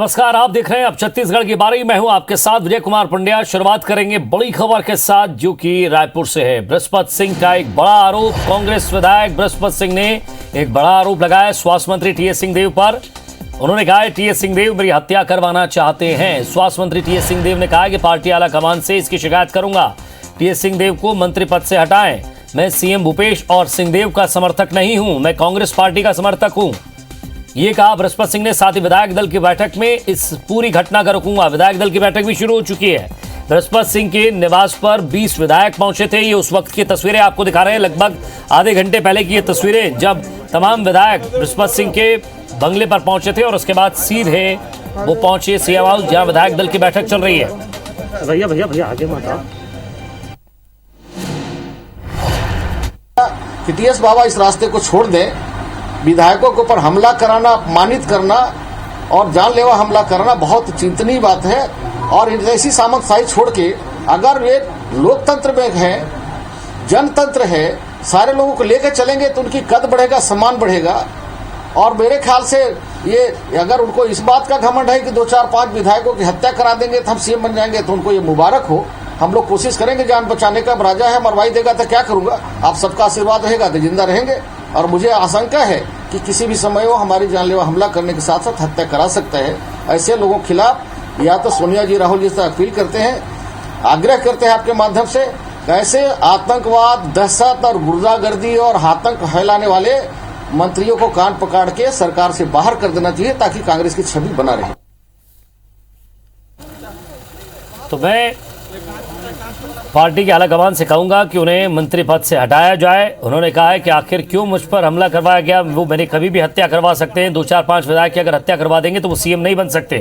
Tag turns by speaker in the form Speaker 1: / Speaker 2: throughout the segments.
Speaker 1: नमस्कार, आप देख रहे हैं अब छत्तीसगढ़ की बारी। मैं हूं आपके साथ विजय कुमार पंड्या। शुरुआत करेंगे बड़ी खबर के साथ जो कि रायपुर से है। बृहस्पति सिंह का एक बड़ा आरोप। कांग्रेस विधायक बृहस्पति सिंह ने एक बड़ा आरोप लगाया स्वास्थ्य मंत्री टीएस सिंहदेव पर। उन्होंने कहा है टीएस सिंहदेव मेरी हत्या करवाना चाहते हैं। स्वास्थ्य मंत्री टीएस सिंहदेव ने कहा कि पार्टी आला कमान से इसकी शिकायत करूंगा। टीएस सिंहदेव को मंत्री पद से हटाएं। मैं सीएम भूपेश और सिंहदेव का समर्थक नहीं हूं, मैं कांग्रेस पार्टी का समर्थक हूं। ये कहा बृहस्पति सिंह ने। साथ ही विधायक दल की बैठक में इस पूरी घटना का रुकूंगा। विधायक दल की बैठक भी शुरू हो चुकी है। बृहस्पति सिंह के निवास पर 20 विधायक पहुंचे थे। ये उस वक्त की तस्वीरें आपको दिखा रहे हैं, लगभग आधे घंटे पहले की ये तस्वीरें, जब तमाम विधायक बृहस्पति सिंह के बंगले पर पहुंचे थे और उसके बाद सीधे वो पहुंचे सीएम हाउस, जहां विधायक दल की बैठक चल रही है।
Speaker 2: भैया भैया भैया आगे मत आओ।
Speaker 3: कि टीएस बाबा इस रास्ते को छोड़ दें। विधायकों के ऊपर हमला कराना, अपमानित करना और जानलेवा हमला करना बहुत चिंतनीय बात है। और ऐसी सामंतशाही छोड़ के अगर वे लोकतंत्र में है, जनतंत्र है, सारे लोगों को लेकर चलेंगे तो उनकी कद बढ़ेगा, सम्मान बढ़ेगा। और मेरे ख्याल से ये अगर उनको इस बात का घमंड है कि 2, 4, 5 विधायकों की हत्या करा देंगे तो हम सीएम बन जाएंगे, तो उनको ये मुबारक हो। हम लोग कोशिश करेंगे जान बचाने का। राजा है, मरवाई देगा तो क्या करूंगा। आप सबका आशीर्वाद रहेगा तो जिंदा रहेंगे। और मुझे आशंका है कि किसी भी समय वो हमारी जानलेवा हमला करने के साथ साथ हत्या करा सकता है। ऐसे लोगों के खिलाफ या तो सोनिया जी, राहुल जी से अपील करते हैं, आग्रह करते हैं आपके माध्यम से, कैसे आतंकवाद, दहशत और गुर्दागर्दी और आतंक फैलाने वाले मंत्रियों को कान पकड़ के सरकार से बाहर कर देना चाहिए ताकि कांग्रेस की छवि बना रहे।
Speaker 1: तो मैं पार्टी के आलाकमान से कहूंगा कि उन्हें मंत्री पद से हटाया जाए। उन्होंने कहा है कि आखिर क्यों मुझ पर हमला करवाया गया। वो मैंने कभी भी हत्या करवा सकते हैं। 2, 4, 5 विधायक की अगर हत्या करवा देंगे तो वो सीएम नहीं बन सकते।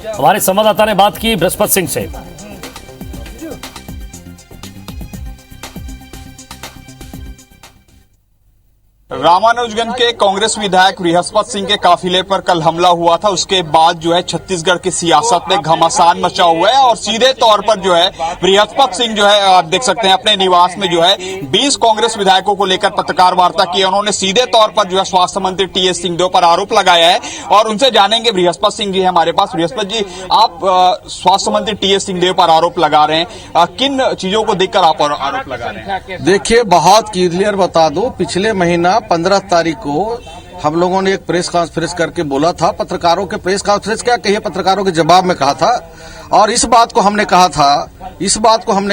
Speaker 1: हमारे संवाददाता ने बात की बृहस्पति सिंह से।
Speaker 4: रामानुजगंज के कांग्रेस विधायक बृहस्पति सिंह के काफिले पर कल हमला हुआ था। उसके बाद जो है छत्तीसगढ़ की सियासत में घमासान मचा हुआ है और सीधे तौर पर जो है बृहस्पति सिंह जो है आप देख सकते हैं अपने निवास में जो है 20 कांग्रेस विधायकों को लेकर पत्रकार वार्ता की। उन्होंने सीधे तौर पर जो है स्वास्थ्य मंत्री टीएस सिंहदेव पर आरोप लगाया है और उनसे जानेंगे। बृहस्पति सिंह जी है हमारे पास। बृहस्पति जी, आप स्वास्थ्य मंत्री टीएस सिंहदेव पर आरोप लगा रहे हैं, किन चीजों को देखकर आप आरोप लगा रहे हैं?
Speaker 3: देखिए, बहुत क्लियर बता दो, पिछले महीना 15 तारीख को हम लोगों ने एक प्रेस कॉन्फ्रेंस करके बोला था। पत्रकारों के प्रेस कॉन्फ्रेंस क्या कहिए, पत्रकारों के जवाब में कहा था और इस बात को हमने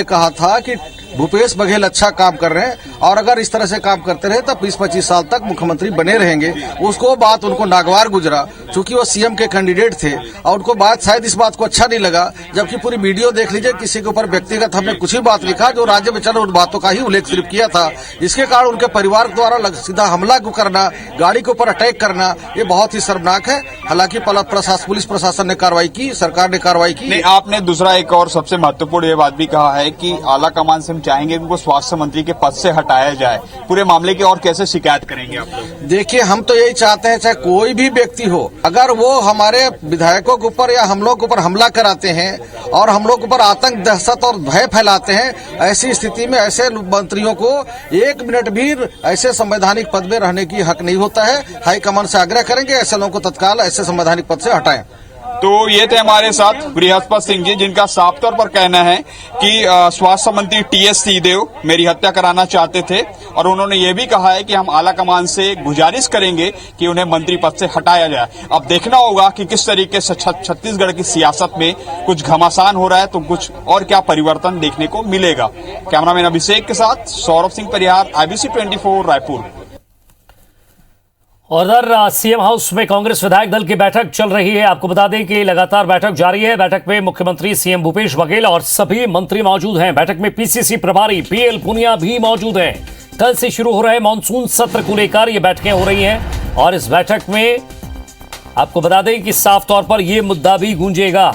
Speaker 3: कहा था कि भूपेश बघेल अच्छा काम कर रहे हैं और अगर इस तरह से काम करते रहे तो 20-25 साल तक मुख्यमंत्री बने रहेंगे। उसको बात उनको नागवार गुजरा, चूंकि वो सीएम के कैंडिडेट थे और उनको बात शायद इस बात को अच्छा नहीं लगा। जबकि पूरी वीडियो देख लीजिए, किसी के ऊपर व्यक्तिगत हमने कुछ ही बात लिखा, जो राज्य में चल उन बातों का ही उल्लेख सिर्फ किया था। इसके कारण उनके परिवार द्वारा सीधा हमला करना, गाड़ी के ऊपर अटैक करना, ये बहुत ही शर्मनाक है। हालांकि पुलिस प्रशासन ने कार्रवाई की, सरकार ने कार्रवाई की।
Speaker 4: आपने दूसरा एक और सबसे महत्वपूर्ण ये बात भी कहा है कि आला कमान से हम चाहेंगे कि उनको स्वास्थ्य मंत्री के पद से हटाया जाए। पूरे मामले की और कैसे शिकायत करेंगे आप लोग?
Speaker 3: देखिए, हम तो यही चाहते हैं, चाहे कोई भी व्यक्ति हो, अगर वो हमारे विधायकों के ऊपर या हम लोग के ऊपर हमला कराते हैं और हम लोग के ऊपर आतंक, दहशत और भय फैलाते हैं, ऐसी स्थिति में ऐसे मंत्रियों को 1 मिनट भी ऐसे संवैधानिक पद में रहने की हक नहीं होता है। हाईकमान से आग्रह करेंगे ऐसे लोगों को तत्काल ऐसे संवैधानिक पद से हटाएं।
Speaker 4: तो ये थे हमारे साथ बृहस्पति सिंह जी, जिनका साफ तौर पर कहना है कि स्वास्थ्य मंत्री टीएस सिंहदेव मेरी हत्या कराना चाहते थे और उन्होंने ये भी कहा है कि हम आला कमान से गुजारिश करेंगे कि उन्हें मंत्री पद से हटाया जाए। अब देखना होगा कि किस तरीके से छत्तीसगढ़ की सियासत में कुछ घमासान हो रहा है तो कुछ और क्या परिवर्तन देखने को मिलेगा। कैमरामैन अभिषेक के साथ सौरभ सिंह परिहार, IBC 24 रायपुर।
Speaker 1: और उधर सीएम हाउस में कांग्रेस विधायक दल की बैठक चल रही है। आपको बता दें कि लगातार बैठक जारी है। बैठक में मुख्यमंत्री सीएम भूपेश बघेल और सभी मंत्री मौजूद हैं। बैठक में पीसीसी प्रभारी पीएल पुनिया भी मौजूद हैं। कल से शुरू हो रहे मानसून सत्र को लेकर ये बैठकें हो रही हैं और इस बैठक में आपको बता दें कि साफ तौर पर यह मुद्दा भी गूंजेगा।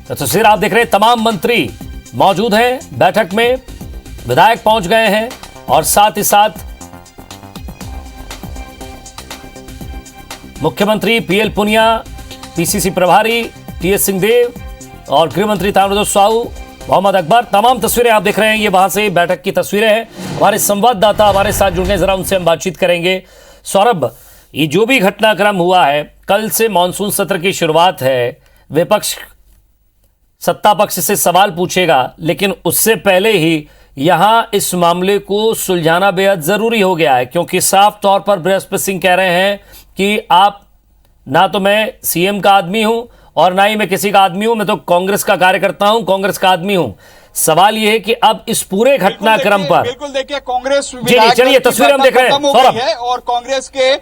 Speaker 1: तो तस्वीर आप देख रहे हैं, तमाम मंत्री मौजूद हैं बैठक में, विधायक पहुंच गए हैं और साथ ही साथ मुख्यमंत्री पीएल पुनिया, पीसीसी प्रभारी टीएस सिंहदेव और गृह मंत्री ताम्रध्वज साहू मोहम्मद अकबर। तमाम तस्वीरें आप देख रहे हैं, ये वहां से बैठक की तस्वीरें हैं। हमारे संवाददाता हमारे साथ जुड़ गए, जरा उनसे हम बातचीत करेंगे। सौरभ, ये जो भी घटनाक्रम हुआ है, कल से मॉनसून सत्र की शुरुआत है, विपक्ष सत्ता पक्ष से सवाल पूछेगा, लेकिन उससे पहले ही यहां इस मामले को सुलझाना बेहद जरूरी हो गया है, क्योंकि साफ तौर पर बृहस्पति सिंह कह रहे हैं कि आप ना तो मैं सीएम का आदमी हूं और ना ही मैं किसी का आदमी हूं, मैं तो कांग्रेस का कार्यकर्ता हूं, कांग्रेस का आदमी हूं। सवाल यह है कि अब इस पूरे घटनाक्रम पर
Speaker 4: बिल्कुल देखिए, कांग्रेस
Speaker 1: चलिए तस्वीर हम देख रहे हैं सौरभ,
Speaker 4: और कांग्रेस के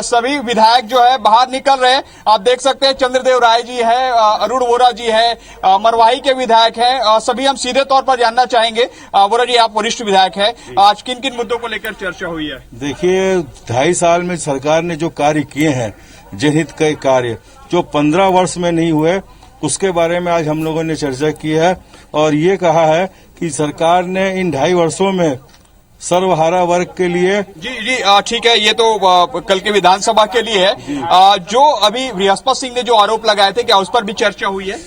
Speaker 4: सभी विधायक जो है बाहर निकल रहे हैं। आप देख सकते हैं चंद्रदेव राय जी है, अरुण वोरा जी है, मरवाही के विधायक हैं, सभी हम सीधे तौर पर जानना चाहेंगे। वोरा जी, आप वरिष्ठ विधायक हैं, आज किन किन मुद्दों को लेकर चर्चा हुई है?
Speaker 5: देखिए, 2.5 साल में सरकार ने जो कार्य किए हैं, जनहित के कार्य जो 15 वर्ष में नहीं हुए, उसके बारे में आज हम लोगों ने चर्चा की है और ये कहा है कि सरकार ने इन 2.5 वर्षों में सर्वहारा वर्ग के लिए
Speaker 4: जी ठीक है, ये तो कल के विधानसभा के लिए है। जो अभी बृहस्पति सिंह ने जो आरोप लगाए थे, क्या उस पर भी चर्चा हुई है?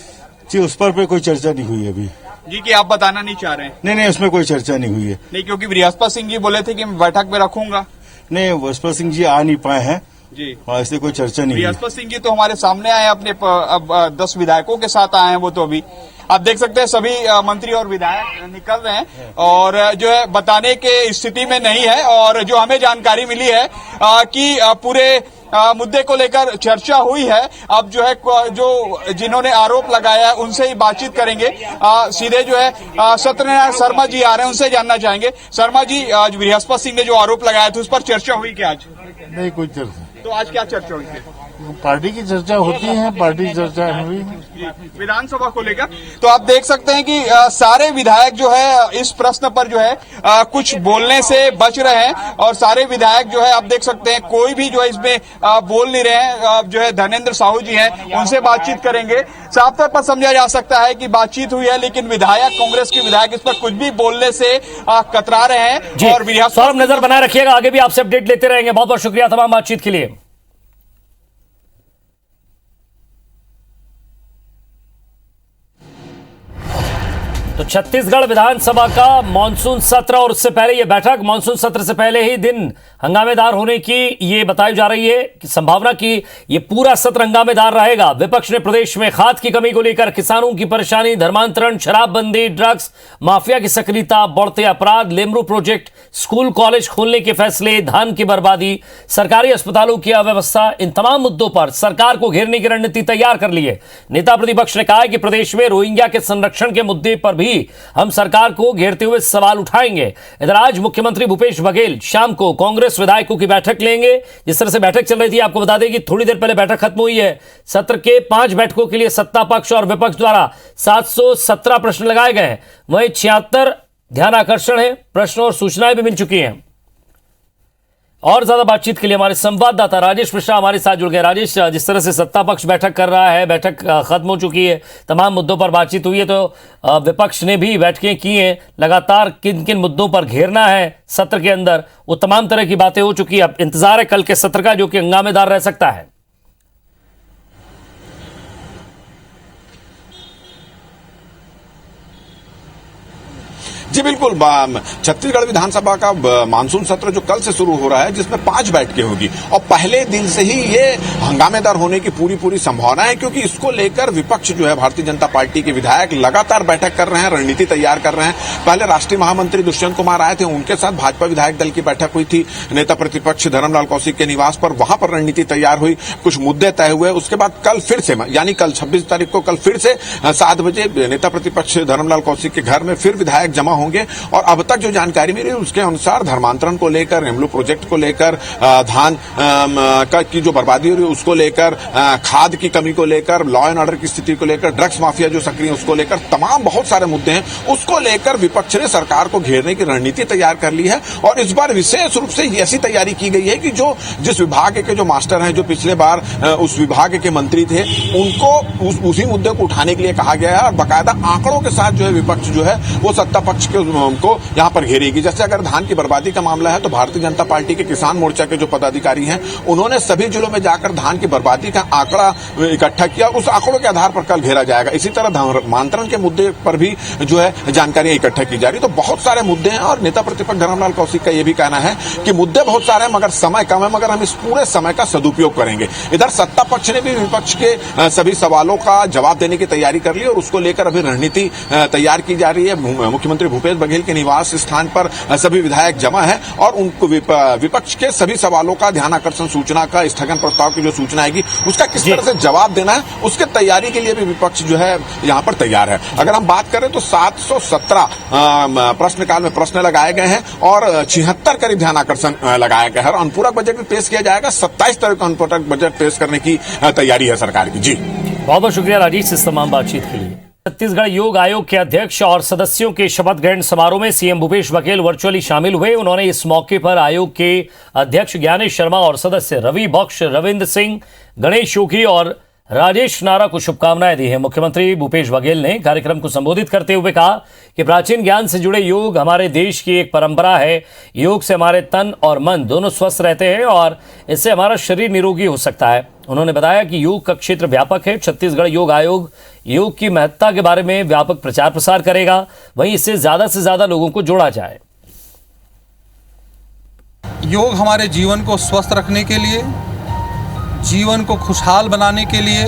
Speaker 5: जी, उस पर कोई चर्चा नहीं हुई अभी।
Speaker 4: जी, कि आप बताना नहीं चाह रहे हैं?
Speaker 5: नहीं, उसमें कोई चर्चा नहीं हुई है।
Speaker 4: नहीं, क्योंकि बृहस्पति सिंह जी बोले थे कि मैं बैठक में रखूंगा।
Speaker 5: नहीं, बृहस्पति सिंह जी आ नहीं पाए हैं
Speaker 4: जी,
Speaker 5: ऐसे कोई चर्चा नहीं।
Speaker 4: बृहस्पति सिंह जी तो हमारे सामने आए, अपने 10 विधायकों के साथ आए हैं। वो तो अभी आप देख सकते हैं सभी मंत्री और विधायक निकल रहे हैं और जो है बताने के स्थिति में नहीं है। और जो हमें जानकारी मिली है कि पूरे मुद्दे को लेकर चर्चा हुई है। अब जो है जो जिन्होंने आरोप लगाया है उनसे ही बातचीत करेंगे। सीधे जो है सत्यनारायण शर्मा जी आ रहे हैं, उनसे जानना चाहेंगे। शर्मा जी, आज बृहस्पति सिंह ने जो आरोप लगाया था उस पर चर्चा हुई क्या आज?
Speaker 6: नहीं, कोई चर्चा।
Speaker 4: तो आज क्या चर्चा हुई थी?
Speaker 6: पार्टी की चर्चा होती है, पार्टी की चर्चा हुई
Speaker 4: विधानसभा को लेकर। तो आप देख सकते हैं कि सारे विधायक जो है इस प्रश्न पर जो है कुछ बोलने से बच रहे हैं और सारे विधायक जो है आप देख सकते हैं कोई भी जो है इसमें बोल नहीं रहे हैं। जो है धर्मेंद्र साहू जी हैं, उनसे बातचीत करेंगे। साफ तौर पर समझा जा सकता है कि बातचीत हुई है, लेकिन विधायक, कांग्रेस के विधायक इस पर कुछ भी बोलने से कतरा रहे हैं। और
Speaker 1: सौरभ, नजर बनाए रखिएगा, आगे भी आपसे अपडेट लेते रहेंगे। बहुत बहुत शुक्रिया तमाम बातचीत के लिए। तो छत्तीसगढ़ विधानसभा का मानसून सत्र और उससे पहले यह बैठक, मानसून सत्र से पहले ही दिन हंगामेदार होने की ये बताई जा रही है कि संभावना कि ये पूरा सत्र हंगामेदार रहेगा। विपक्ष ने प्रदेश में खाद की कमी को लेकर किसानों की परेशानी, धर्मांतरण, शराबबंदी, ड्रग्स माफिया की सक्रियता, बढ़ते अपराध, लेमरू प्रोजेक्ट, स्कूल कॉलेज खोलने के फैसले, धान की बर्बादी, सरकारी अस्पतालों की अव्यवस्था, इन तमाम मुद्दों पर सरकार को घेरने की रणनीति तैयार कर ली है। नेता प्रतिपक्ष ने कहा है कि प्रदेश में रोहिंग्या के संरक्षण के मुद्दे पर भी हम सरकार को घेरते हुए सवाल उठाएंगे। इधर आज मुख्यमंत्री भूपेश बघेल शाम को कांग्रेस विधायकों की बैठक लेंगे। जिस तरह से बैठक चल रही थी, आपको बता दें कि थोड़ी देर पहले बैठक खत्म हुई है। सत्र के 5 बैठकों के लिए सत्ता पक्ष और विपक्ष द्वारा 717 प्रश्न लगाए गए हैं। वहीं 76 ध्यान आकर्षण है, प्रश्न और सूचनाएं भी मिल चुकी हैं। और ज्यादा बातचीत के लिए हमारे संवाददाता राजेश मिश्रा हमारे साथ जुड़ गए। राजेश, जिस तरह से सत्ता पक्ष बैठक कर रहा है, बैठक खत्म हो चुकी है, तमाम मुद्दों पर बातचीत हुई है, तो विपक्ष ने भी बैठकें की हैं, लगातार किन किन मुद्दों पर घेरना है सत्र के अंदर, वो तमाम तरह की बातें हो चुकी है। अब इंतजार है कल के सत्र का, जो कि हंगामेदार रह सकता है।
Speaker 7: जी बिल्कुल, छत्तीसगढ़ विधानसभा का मानसून सत्र जो कल से शुरू हो रहा है, जिसमें 5 बैठकें होगी और पहले दिन से ही ये हंगामेदार होने की पूरी संभावना है, क्योंकि इसको लेकर विपक्ष जो है भारतीय जनता पार्टी के विधायक लगातार बैठक कर रहे हैं, रणनीति तैयार कर रहे हैं। पहले राष्ट्रीय महामंत्री दुष्यंत कुमार आए थे, उनके साथ भाजपा विधायक दल की बैठक हुई थी नेता प्रतिपक्ष धर्मलाल कौशिक के निवास पर, वहां पर रणनीति तैयार हुई, कुछ मुद्दे तय हुए। उसके बाद कल फिर से, यानी कल 26 तारीख को कल फिर से 7 बजे नेता प्रतिपक्ष धर्मलाल कौशिक के घर में फिर विधायक जमा होंगे। और अब तक जो जानकारी मिली उसके अनुसार धर्मांतरण को लेकर, हेमलू प्रोजेक्ट को लेकर, धान की जो बर्बादी हो रही है उसको लेकर, खाद की कमी को लेकर, लॉ एंड ऑर्डर की स्थिति को लेकर, ड्रग्स माफिया जो सक्रिय है उसको लेकर, तमाम बहुत सारे मुद्दे हैं। उसको लेकर विपक्ष ने सरकार को घेरने की रणनीति तैयार कर ली है। और इस बार विशेष रूप से ऐसी तैयारी की गई है कि जो जिस विभाग के जो मास्टर हैं, जो पिछले बार उस विभाग के मंत्री थे, उनको उसी मुद्दे को उठाने के लिए कहा गया है और बाकायदा आंकड़ों के साथ जो है विपक्ष जो है वो सत्ता पक्ष के उनको यहाँ पर घेरेगी। जैसे अगर धान की बर्बादी का मामला है तो भारतीय जनता पार्टी के किसान मोर्चा के जो पदाधिकारी हैं उन्होंने सभी जिलों में जाकर धान की बर्बादी का आंकड़ा इकट्ठा किया, उस आंकड़ों के आधार पर कल घेरा जाएगा। इसी तरह धर्मांतरण के मुद्दे पर भी जो है जानकारियां इकट्ठा की जा रही। तो बहुत सारे मुद्दे हैं और नेता प्रतिपक्ष धर्मलाल कौशिक का यह भी कहना है कि मुद्दे बहुत सारे हैं मगर समय कम है, मगर हम इस पूरे समय का सदुपयोग करेंगे। इधर सत्ता पक्ष ने भी विपक्ष के सभी सवालों का जवाब देने की तैयारी कर ली और उसको लेकर अभी रणनीति तैयार की जा रही है। मुख्यमंत्री भूपेश बघेल के निवास स्थान पर सभी विधायक जमा है और उनको विपक्ष के सभी सवालों का ध्यानाकर्षण सूचना का स्थगन प्रस्ताव की जो सूचना आएगी उसका किस तरह से जवाब देना है उसके तैयारी के लिए भी विपक्ष जो है यहाँ पर तैयार है। अगर हम बात करें तो 717 प्रश्नकाल में प्रश्न लगाए गए हैं और 76 करीब ध्यानाकर्षण लगाया गया है और अनुपूरक बजट भी पेश किया जाएगा। 27 तारीख को अनुपूरक बजट पेश करने की तैयारी है सरकार की। जी
Speaker 1: बहुत बहुत शुक्रिया राजेश इस तमाम बातचीत के लिए। छत्तीसगढ़ योग आयोग के अध्यक्ष और सदस्यों के शपथ ग्रहण समारोह में सीएम भूपेश बघेल वर्चुअली शामिल हुए। उन्होंने इस मौके पर आयोग के अध्यक्ष ज्ञानेश शर्मा और सदस्य रवि बख्श, रविंद्र सिंह, गणेश योगी और राजेश नारा को शुभकामनाएं दी है। मुख्यमंत्री भूपेश बघेल ने कार्यक्रम को संबोधित करते हुए कहा कि प्राचीन ज्ञान से जुड़े योग हमारे देश की एक परंपरा है। योग से हमारे तन और मन दोनों स्वस्थ रहते हैं और इससे हमारा शरीर निरोगी हो सकता है। उन्होंने बताया कि योग का क्षेत्र व्यापक है। छत्तीसगढ़ योग आयोग योग की महत्ता के बारे में व्यापक प्रचार प्रसार करेगा, वहीं इससे से ज्यादा लोगों को जोड़ा जाए।
Speaker 8: योग हमारे जीवन को स्वस्थ रखने के लिए, जीवन को खुशहाल बनाने के लिए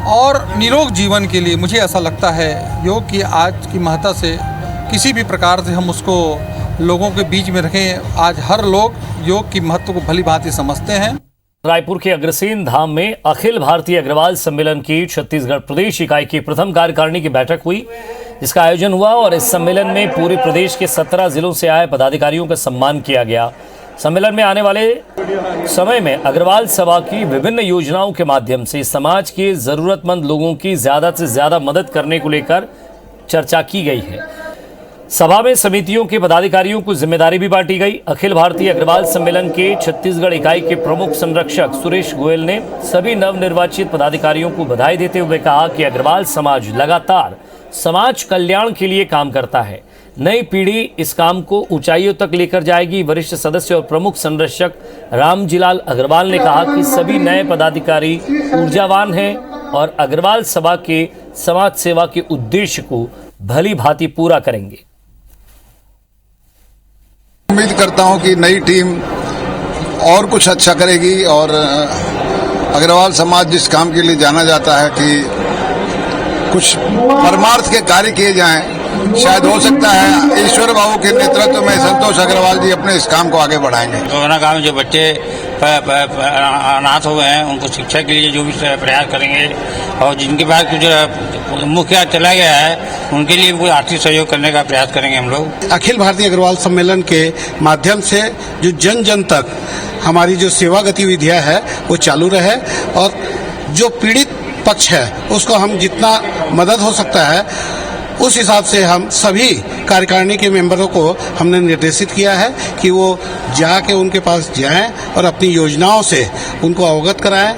Speaker 8: और निरोग जीवन के लिए मुझे ऐसा लगता है योग की आज की महत्ता से किसी भी प्रकार से हम उसको लोगों के बीच में रखें। आज हर लोग योग की महत्व को भली भांति समझते हैं।
Speaker 1: रायपुर के अग्रसेन धाम में अखिल भारतीय अग्रवाल सम्मेलन की छत्तीसगढ़ प्रदेश इकाई की प्रथम कार्यकारिणी की बैठक हुई, जिसका आयोजन हुआ और इस सम्मेलन में पूरे प्रदेश के 17 जिलों से आए पदाधिकारियों का सम्मान किया गया। सम्मेलन में आने वाले समय में अग्रवाल सभा की विभिन्न योजनाओं के माध्यम से समाज के जरूरतमंद लोगों की ज्यादा से ज्यादा मदद करने को लेकर चर्चा की गई है। सभा में समितियों के पदाधिकारियों को जिम्मेदारी भी बांटी गई। अखिल भारतीय अग्रवाल सम्मेलन के छत्तीसगढ़ इकाई के प्रमुख संरक्षक सुरेश गोयल ने सभी नवनिर्वाचित पदाधिकारियों को बधाई देते हुए कहा कि अग्रवाल समाज लगातार समाज कल्याण के लिए काम करता है। नई पीढ़ी इस काम को ऊंचाइयों तक लेकर जाएगी। वरिष्ठ सदस्य और प्रमुख संरक्षक रामजीलाल अग्रवाल ने कहा कि सभी नए पदाधिकारी ऊर्जावान हैं और अग्रवाल सभा के समाज सेवा के उद्देश्य को भली भांति पूरा करेंगे।
Speaker 9: उम्मीद करता हूं कि नई टीम और कुछ अच्छा करेगी और अग्रवाल समाज जिस काम के लिए जाना जाता है कि कुछ परमार्थ के कार्य किए जाएं, शायद हो सकता है ईश्वर बाबू के नेतृत्व में संतोष अग्रवाल जी अपने इस काम को आगे बढ़ाएंगे।
Speaker 10: कोरोना काल में जो बच्चे अनाथ हो गए हैं उनको शिक्षा के लिए जो भी प्रयास करेंगे और जिनके पास कुछ मुखिया चला गया है उनके लिए भी आर्थिक सहयोग करने का प्रयास करेंगे हम लोग।
Speaker 11: अखिल भारतीय अग्रवाल सम्मेलन के माध्यम से जो जन जन तक हमारी जो सेवा गतिविधियां है वो चालू रहे और जो पीड़ित पक्ष है उसको हम जितना मदद हो सकता है उस हिसाब से हम सभी कार्यकारिणी के मेंबरों को हमने निर्देशित किया है कि वो जाके उनके पास जाएं और अपनी योजनाओं से उनको अवगत कराएं।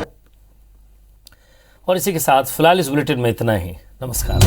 Speaker 1: और इसी के साथ फिलहाल इस बुलेटिन में इतना ही। नमस्कार।